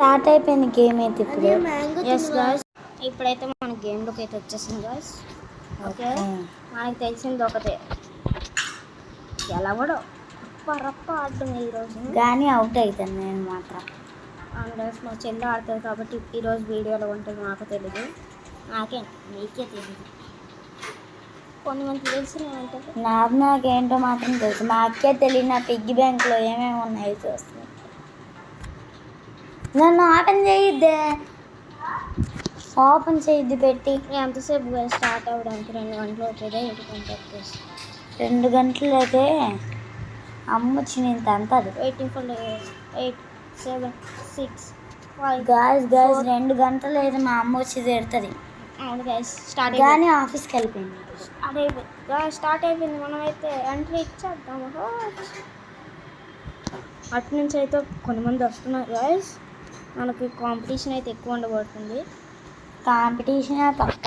Start అయిపోయింది game అయితే ఇప్పుడు. ఎస్ గాయ్స్, ఇప్పుడైతే మన గేమ్లోకి అయితే వచ్చేసింది గాయ్స్. ఓకే, మనకి తెలిసింది ఒకటే, గెలవడం రప్ప ఆడడం ఈరోజు. కానీ అవుట్ అవుతాను నేను మాత్రం. గాయ్స్, మా చెల్లి ఆడుతుంది కాబట్టి ఈరోజు వీడియోలో ఉంటుంది. నాకు తెలియదు, మీకే తెలియదు. కొన్ని మంది తెలిసిన నాకేంటో మాత్రం తెలుసు. మా అక్కే తెలియదు. నా పిగ్గీ బ్యాంక్లో ఏమేమి ఉన్నాయో చూస్తుంది. నన్ను ఓపెన్ చేయొద్దే, ఓపెన్ చేయొద్దు పెట్టి. ఎంతసేపు స్టార్ట్ అవ్వడానికి 2 గంటలు అవుతుందా? 2 గంటలు అయితే అమ్మ వచ్చినంత అంతది. Waiting for 8, 7, 6, 5. గాయస్ 2 గంటలు అయితే మా అమ్మ వచ్చి తిడుతుంది. అవును గాయస్, స్టార్ట్ కానీ ఆఫీస్కి వెళ్ళిపోయింది. స్టార్ట్ అయిపోయింది. మనమైతే ఎంట్రీ ఇచ్చేద్దాము. అటు నుంచి అయితే కొంతమంది వస్తున్నారు గాయస్. మనకి కాంపిటీషన్ అయితే ఎక్కువ ఉండబోతుంది. కాంపిటీషన్ తొక్క.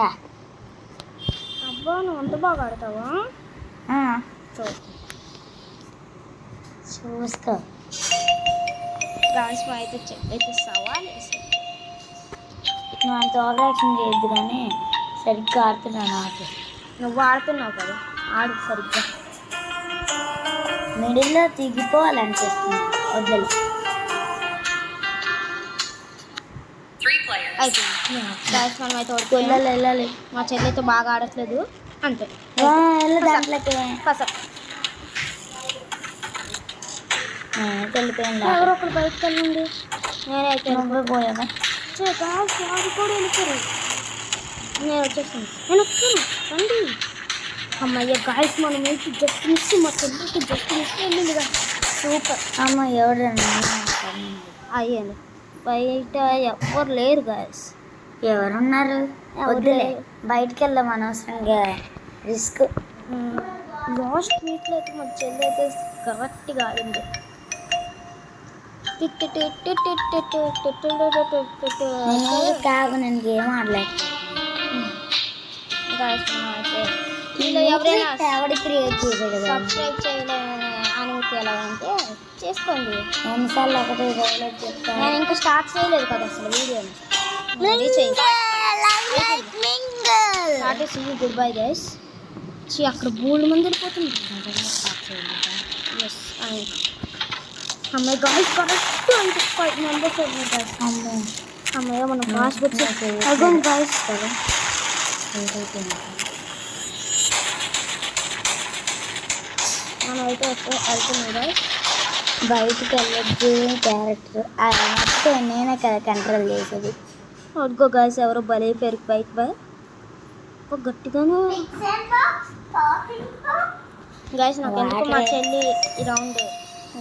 అబ్బా, నువ్వు అంత బాగా ఆడతావా? చూసుకో గాయస్, మా అయితే చెట్టు సవాల్ వేసి నువ్వు అంత ఓవరాక్షన్ చేయొద్దు, కానీ సరిగ్గా ఆడుతున్నాను. ఆట నువ్వు ఆడుతున్నావు కదా, ఆడు సరిగ్గా. మిడిల్లో దిగిపోవాలనిపిస్తుంది. వద్దలు అయిపోయింది గాయస్, మనం అయితే వెళ్ళాలి. మా చెల్లి అయితే బాగా ఆడట్లేదు అంతే. దాంట్లోకి వెళ్ళిపోయింది. ఎవరో ఒకరు బయటకు వెళ్ళండి. నేనైతే పోయావా? వాడు కూడా వెళ్ళిపోయారు. నేను వచ్చేస్తాను రండి. అమ్మయ్య గాయస్, మనం ఏంటి జస్ట్ మిస్, మా చెల్లికి జస్ట్ మిస్ వెళ్ళిందిగా. సూపర్. అమ్మ ఎవడన్నా అయ్యాను. బయట ఎవరు లేరు గాయస్. ఎవరున్నారు? వద్దులే, బయటికి వెళ్దాం అనవసరంగా రిస్క్. లాస్ట్ వీక్లో అయితే మా చెల్లి అయితే కరెక్ట్గా ఆడింది. కాదు, నేను గేమ్ ఆడలేదు. ఎవరైనా క్రియేట్ చేశాడు కదా, సబ్స్క్రైబ్ చేయలేని అనుమతి ఎలా ఉంటే చేసుకోండి. ఎన్నిసార్లు ఒకటే చెప్తాను. నేను ఇంకా స్టార్ట్ చేయలేదు కదా అసలు వీడియోని. Good bye guys. అక్కడ బోల్డ్ మంది వెళ్ళిపోతుంది. అమ్మాయి గాయస్ కరెక్ట్ 25 మెంబర్స్ అయినాయి గాయస్. అమ్మాయి మనం ఫాస్ట్ వచ్చి అగం గాయస్ కదా. మనం అయితే వెళ్తున్నాం గాయస్. బయటికి వెళ్ళొద్దు క్యారెక్టర్ మొత్తం నేనే కదా కంట్రోల్ చేసేది. అడుగో గాయస్, ఎవరో బలే పేరు బైక్ గట్టిగాను గాయస్. నాకు ఎందుకు మా చెల్లి ఈ రౌండ్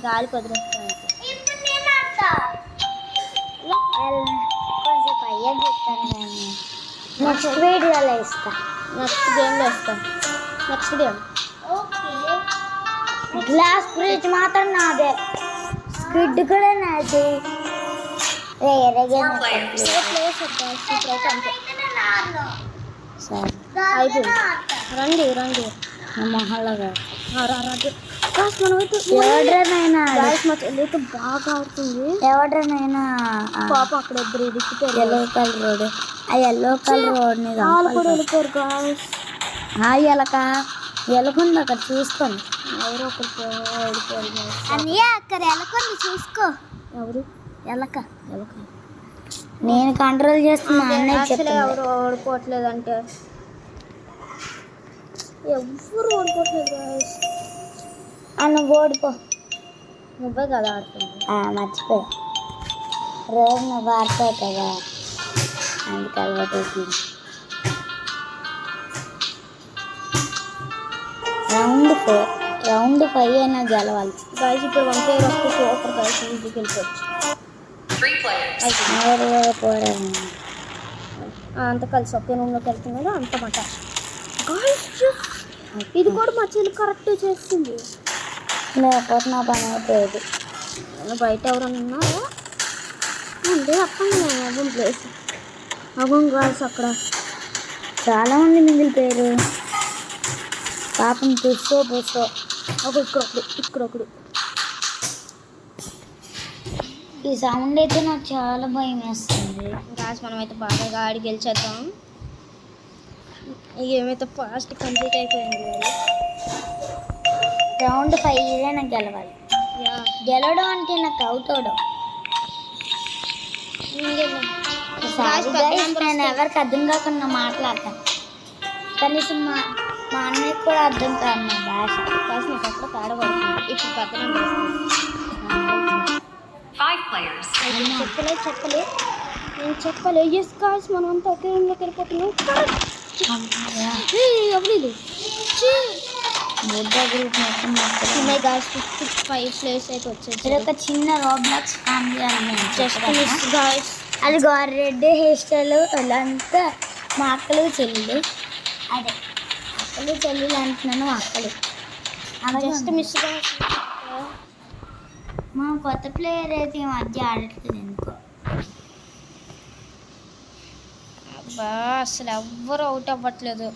గాలి కుదిరేస్తాను. కొంచెం పయ్యా చెప్తాను, కానీ నెక్స్ట్ వీడియోలో ఇస్తా. నెక్స్ట్ గేమ్లో ఇస్తాను. నెక్స్ట్ గేమ్ గ్లాస్ బ్రిడ్జ్ మాత్రం నాదే, స్క్విడ్ కూడా నాది. అయిపోయింది. రండి రండి మొహల్లాగా మనమైతే ఎవడ్రనైనా మా చెల్లి అయితే బాగా ఆడుతుంది. ఎవడ్రనైనా పాప అక్కడ ఇద్దరు దిక్కుతారు. ఎల్లో కలర్ రోడ్, ఆ ఎల్లో కలర్ రోడ్ని వాళ్ళు కూడా వెళ్ళిపోయారు గాయస్. ఎలక ఎలకుంది అక్కడ చూసుకోండి. ఎవరో ఒకరు వెళ్ళిపోయారు. అన్నయ్య అక్కడ ఎలకుంది చూసుకో. ఎవరు? ఎలక. నేను కంట్రోల్ చేస్తున్నా. ఎవరు ఓడిపోవట్లేదు అంటే ఎవరు ఓడిపోవట్లేదు గాయస్. నువ్వు ఓడిపో. నువ్వే కదా ఆడుతుంది. మర్చిపోయా, రోజు నువ్వు ఆడతావు కదా, అందుకు అలవాటు అవుతుంది. రౌండ్ 5 అయినా గెలవాలి గాయస్. ఇప్పుడు 1 player వస్తే సూపర్ గాయస్, ఈజీకి వెళ్ళిపోవచ్చు. అంత కలిసి ఒకే రూమ్లోకి వెళ్తున్నారు అంతమాట. ఇది కూడా మా చెల్లి కరెక్ట్ చేస్తుంది. లేకపోతే నా పని అయిపోయేది. బయట ఎవరన్నా ఉన్నారా? అంటే అప్పండి నేను ప్లేస్ అవ్వం గాయస్. అక్కడ చాలామంది మిగిలిపోయారు పాపం. పుష్పో ఇక్కడ ఒకడు ఈ సౌండ్ అయితే నాకు చాలా భయం వేస్తుంది. గాయస్ మనమైతే బాగా ఆడి గెలిచేద్దాం. ఈ గేమ్ అయితే ఫాస్ట్ కంప్లీట్ అయిపోయింది. రౌండ్ 5 నాకు గెలవాలి. యా గెలవడం అంటే నాకు అవుట్ అవడం. నేను ఎవరికి అర్థం కాకుండా మాట్లాడతాను. కనీసం మా మా అన్నయ్యకి కూడా అర్థం కాదు నా భాష. గాయస్ నాకు అక్కడ తేడా పడుతుంది. ఇప్పుడు పెద్దగా చెప్పలే ఎస్ గాయస్ మనం అంతా ఒకే రూమ్లోకి వెళ్ళిపోతున్నాం. అవ్వలేదు బుద్ధ గ్రూప్ మొత్తం గాయస్ 55 ప్లేస్ అయితే వచ్చేసి ఇది ఒక చిన్న రోబ్లాక్స్ ఫ్యామిలీ అని జస్ట్ మిస్ గాయస్. అది రెడ్ హెయిర్ స్టైల్ వాళ్ళంతా మా అక్కలు చెల్లెలు. అదే అక్కలు చెల్లెలు అంటున్నాను అక్కలు. Just miss guys. మా కొత్త ప్లేయర్ అయితే ఈ మధ్య ఆడట్లేదు ఎందుకో. అబ్బా అసలు ఎవ్వరు అవుట్ అవ్వట్లేదు.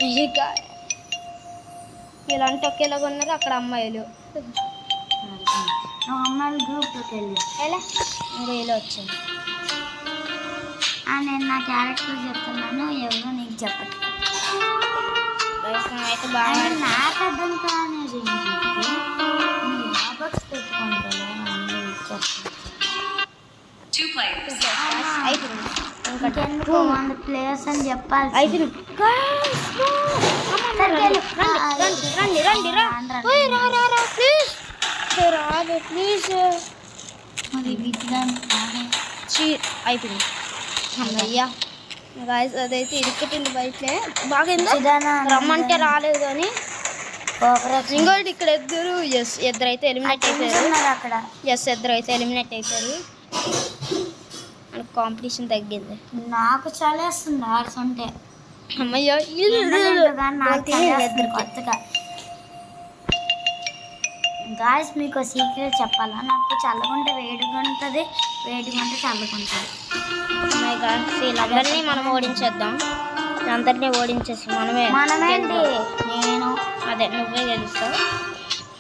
ఇలాంటి ఒకేలాగా ఉన్నారు అక్కడ అమ్మాయిలు. నువ్వు అమ్మాయిల గ్రూప్లోకి వెళ్ళి ఎలా ఇంకా ఇలా వచ్చింది. నేను నా క్యారెక్టర్ చెప్తున్నాను, ఎవరో నీకు చెప్పచ్చు. అయితే బాగా నాకు అర్థం కానేది రాబర్ట్స్ పెట్టుకుంటాను అన్నీ ఇచ్చేస్తాను. ఇంకెందుకు 100 ప్లేయర్స్ అని చెప్పాలి. ప్లీజ్ మరి అయిపోయింది అయ్యా గాయస్. అదైతే ఇరుక్కుతుంది బయటలే బాగా రమ్మంటే రాలేదు కానీ ఇంకోటి ఇక్కడ ఇద్దరైతే ఎలిమినేట్ అయిపోయారు. అక్కడ ఇద్దరైతే ఎలిమినేట్ అయిపోయారు. కాంపిటీషన్ తగ్గింది. నాకు చలేస్తుంది ఆడుతుంటే. అమ్మయ్య కొత్తగా గాయస్ మీకు సీక్రెట్ చెప్పాలా? నాకు చల్లగుంటే వేడిగా ఉంటుంది, వేడిగా ఉంటే చల్లగుంటుంది. వీళ్ళందరినీ మనం ఓడించేద్దాం. వీళ్ళందరినీ ఓడించేసి మనమేంటి నేను అదే నువ్వే గెలుస్తావు.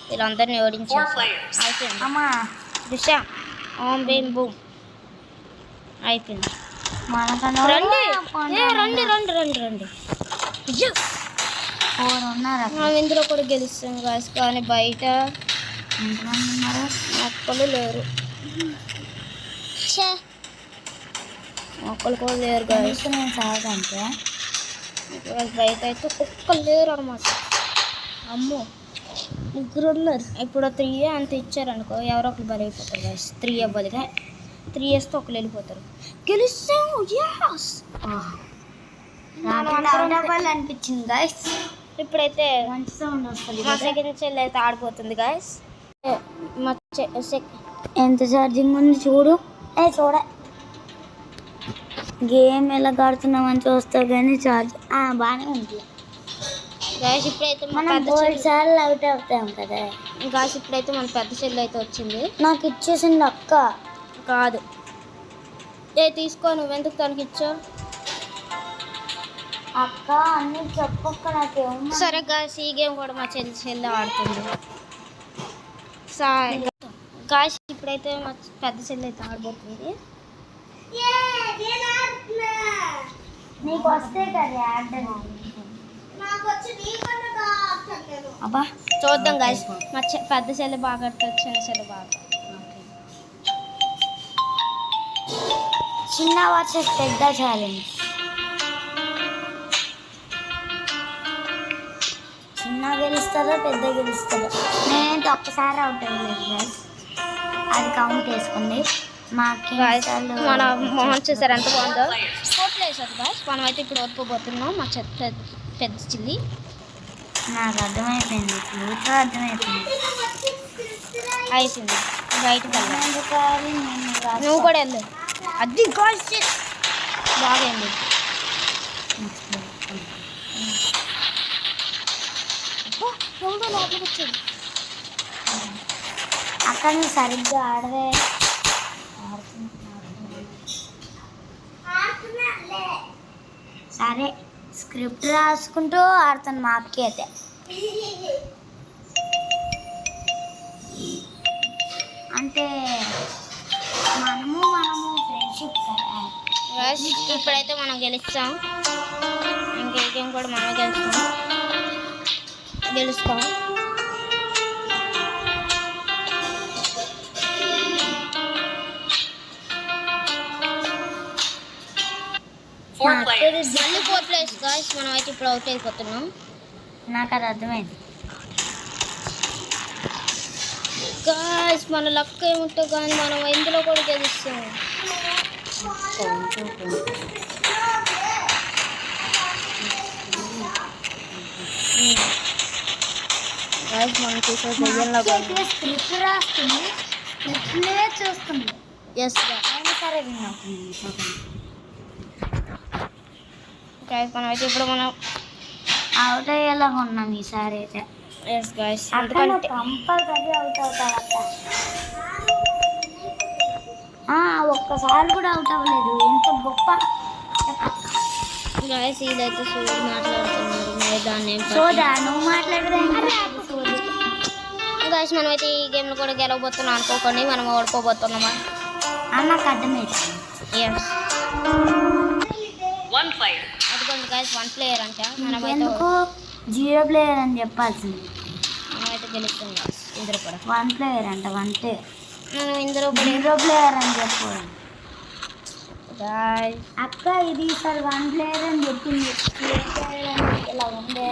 వీళ్ళందరినీ ఓడించేసి అయిపోయింది. అమ్మా దిశ ఓం బీమ్ బూమ్ అయిపోయింది. రండి రండి రండి రండి రండి. ఇందులో కూడా గెలుస్తాం గాయస్. కానీ బయట మొక్కలు లేరు, మొక్కలు కూడా లేరు గాయస్. నేను సాగంటే బయట అయితే కుక్కలు లేరు అనమాట. అమ్మో ముగ్గురు ఉన్నారు. ఇప్పుడు 3 అంత ఇచ్చారనుకో ఎవరో ఒకరు బలి అయిపోతారు గాయస్. 3 బలిగా 3 వేస్తే ఒకరు వెళ్ళిపోతారు. గెలుస్తాము అనిపించింది గాయస్. ఇప్పుడైతే మంచి సౌండ్ వస్తుంది. మా సెకండ్ చెల్లి అయితే ఆడిపోతుంది గాయస్. ఎంత ఛార్జింగ్ ఉంది చూడు. చూడ గేమ్ ఎలా ఆడుతున్నామని చూస్తావు కానీ ఛార్జ్ బాగానే ఉంది గాయస్. ఇప్పుడైతే మనం 3 సార్లు అవుట్ అవుతాం కదా గాయస్. ఇప్పుడైతే మన పెద్ద చెల్లి అయితే వచ్చింది. నాకు ఇచ్చేసింది అక్క. కాదు తీసుకో. నువ్వెందుకు తనకి ఇచ్చావు? అక్క అన్నీ చెప్పక్క నాకేమో. సరే గాయస్ ఈ గేమ్ కూడా మా చెల్లి ఆడుతుంది. గాయస్ ఇప్పుడైతే మా పెద్ద చెల్లి అయితే ఆడబోతుంది. నీకు వస్తే కదా అబ్బా చూద్దాం గాయస్. మా పెద్ద చెల్లి బాగా ఆడుతుంది, చిన్న చెల్లి బాగా. చిన్న వర్సెస్ పెద్ద ఛాలెంజ్. చిన్న గెలుస్తారో పెద్ద గెలుస్తారో. నేనైతే ఒక్కసారి అవుట్ అవ్వలేదు గాయస్. అది కౌంట్ వేసుకోండి. మన మోహన్ చూసారు ఎంత బాగుందో. కోట్లు వేసారు గాయస్. మనమైతే ఇప్పుడు ఓడిపోబోతున్నాం. మా పెద్ద చిల్లి. నాకు అర్థమైపోయింది, ఫ్యూచర్ అర్థమైపోయింది. అయిపోయింది. బయటకు వెళ్ళాలి. నువ్వు కూడా వెళ్ళు. అది గాయస్ బాగైంది. ఎవడో లోపలికి వచ్చాడు. అక్కడ నువ్వు సరిగ్గా ఆడవే. సరే స్క్రిప్ట్ రాసుకుంటూ ఆడుతాను మా అక్క అయితే. అంటే మనము ఫ్రెండ్షిప్ కదా. గైస్ ఇప్పుడైతే మనం గెలుస్తాం. ఇంకే గేమ్ కూడా మనమే గెలుస్తాం. మళ్ళీ 4 ప్లేస్ గాయస్. మనం అయితే ఇప్పుడు అవుట్ అయిపోతున్నాం. నాకు అది అర్థమైంది. గాయస్ మన లక్ ఏముంటో కానీ మనం ఇందులో కూడా గెలుస్తాం. గాయస్ మనం చూసే దయ్యంలో స్క్రిప్ట్ రాస్తుంది, స్క్రిప్ట్లే చూస్తుంది. ఎస్ సరే విన్నవుతుంది. గాయస్ మనం అయితే ఇప్పుడు మనం అవుట్ అయ్యేలాగా ఉన్నాం ఈసారి అయితే. ఎస్ గాయస్ ఎందుకంటే కంపల్సరీ అవుట్ అవుతావట. ఒక్కసారి కూడా అవుట్ అవ్వలేదు. ఎంత గొప్ప. గాయస్ ఇదైతే సోది మాట్లాడుతున్నారు. మరి దాన్ని సోదా నువ్వు మాట్లాడదా? గాయస్ మనం అయితే ఈ గేమ్లో కూడా గెలవబోతున్నాం అనుకోకండి. మనం ఓడిపోబోతున్నామా? నాకు అర్థమైంది. ఎస్ అదిగోండి గాయస్ 1 ప్లేయర్ అంట. మనమైతే ఎందుకు 0 ప్లేయర్ అని చెప్పాల్సింది. మనమైతే గెలుస్తాం గాయస్. ఇందులో కూడా 1 ప్లేయర్ అంట. 1 ప్లేయర్. మనం ఇందులో 0 ప్లేయర్ అని చెప్పు. గాయస్ అక్క ఇది సార్ 1 ప్లేయర్ అని చెప్పింది. 0 ప్లేయర్ అని ఇలా ఉండే.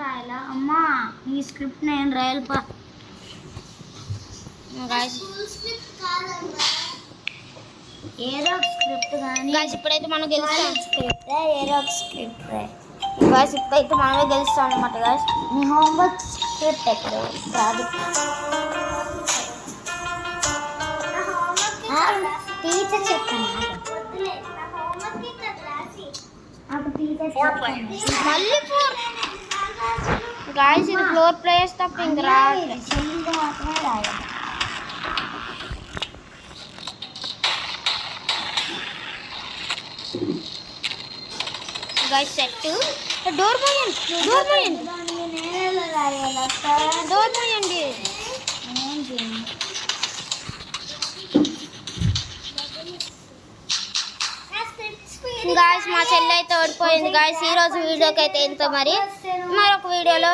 రాయాలా అమ్మా? ఈ స్క్రిప్ట్ నేను రాయాలపా. ఏదో ఒక స్క్రిప్ట్ కానీ గాయస్ ఇప్పుడైతే మనం గెలుస్తాం. స్క్రిప్ట్ ఏదో ఒక స్క్రిప్ట్ రాయి. గాయస్ ఇప్పుడైతే మనమే గెలుస్తాం అన్నమాట. గాయస్ మీ హోంవర్క్ స్క్రిప్ట్ ఎక్కడ రాదు. టీచర్ చెప్తాను. మళ్ళీ 4 గాయస్ ఇది 4 ప్లేయర్స్ తప్ప ఇంక రావట్లేదు. గాయస్ సెట్ డోర్ పోయండి. గాయస్ మా చెల్లి అయితే ఓడిపోయింది. గాయస్ ఈ రోజు వీడియోకి అయితే ఎంత మరి మరొక వీడియోలో